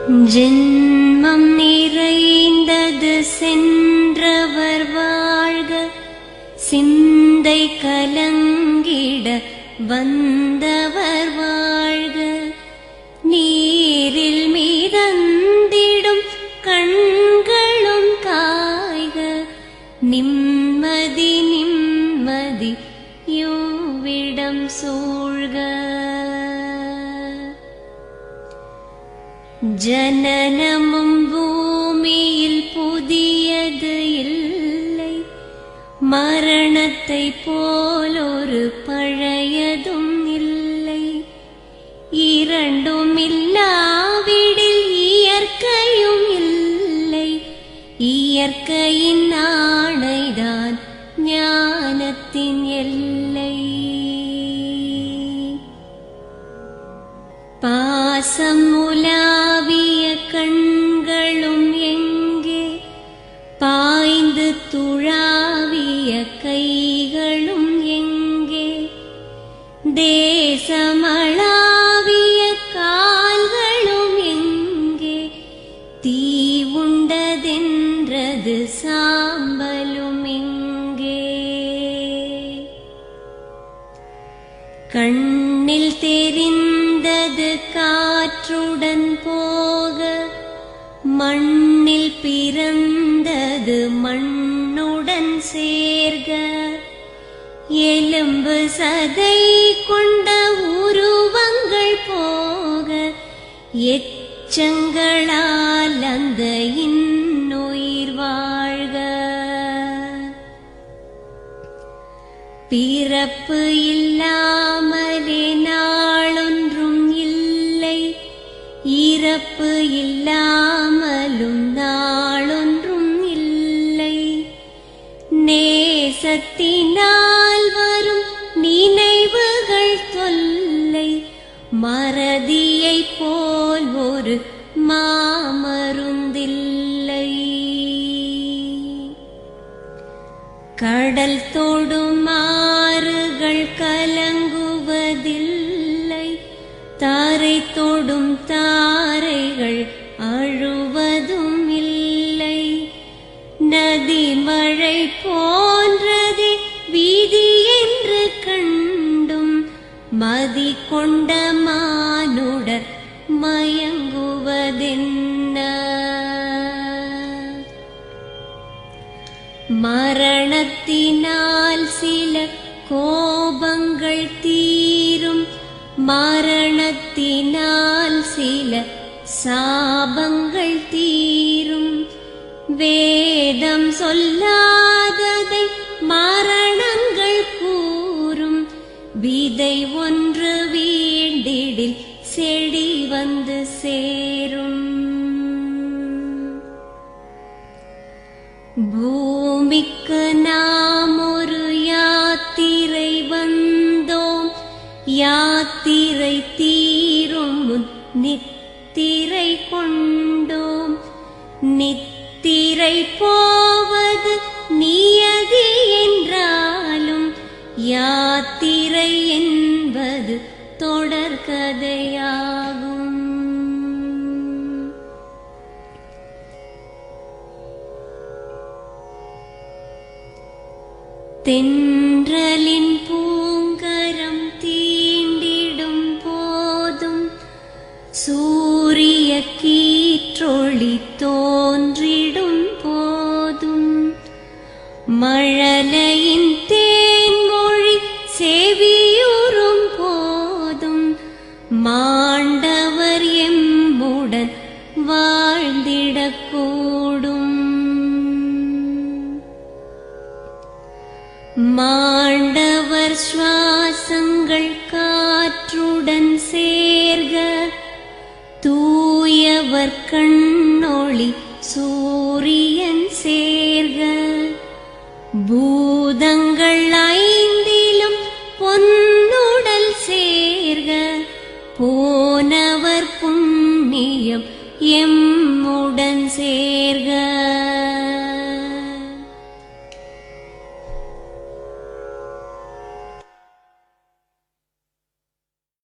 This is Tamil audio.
ஜென்மம் நிறைந்தது சென்றவர் வாழ்க, சிந்தை கலங்கிட வந்தவர் வாழ்க. நீரில் மிதந்திடும் கண்களும் காய்க, நிம்மதி நிம்மதி யோவிடம் சூழ்க. ஜனனமும் பூமியில் புதியது இல்லை, மரணத்தை போலொரு பழையதும் இல்லை. இரண்டும் இல்லாவிடில் இயற்கையும் இல்லை, இயற்கையின் ஆணைதான் ஞானத்தின் எல்லை. பாசம் உலாவிய கண்களும் எங்கே, பாய்ந்து துழாவிய கைகளும் எங்கே, தேசமளாவிய கால்களும் எங்கே, தீ உண்டதென்றது சாம்பலும் எங்கே. கண்ணில் தெரிந்தது காற்றுடன் போக, மண்ணில் பிறந்தது மண்ணுடன் சேர்க. எலும்பு சதை கொண்ட உருவங்கள் போக, எச்சங்களால் அந்த இன்னுயிர் வாழ்க. பிறப்பு இல்லாமலே நாளொன்றும் இல்லை, இறப்பு இல்லாமலும் நாளொன்றும் இல்லை. நேசத்தினால் வரும் நினைவுகள் தொல்லை, மறதியைப் போல் ஒரு மாமருந்தில்லை. கடல் தொடும் ஆறுகள் கலங்குவதில்லை, தாரை தொடும் தாரைகள் அழுவதும் இல்லை. நதி மழை போன்றதே வீதி என்று கண்டும், மதி கொண்ட மானுடர் மயங்குவதென்ன. மரணத்தினால் சில கோபங்கள் தீரும், மரணத்தினால் சில சாபங்கள் தீரும். வேதம் சொல்லாததை மரணங்கள் கூறும், விதை ஒன்று வீண்டிடில் செடி வந்து சேரும். பூமிக்கு நாம் ஒரு யாத்திரை வந்தோம், யாத்திரை தீரும் முன் நித்திரை கொண்டோம். நித்திரை போவது நியதி என்றாலும், யாத்திரை என்பது தொடர்கதையாகும். தென்றலின்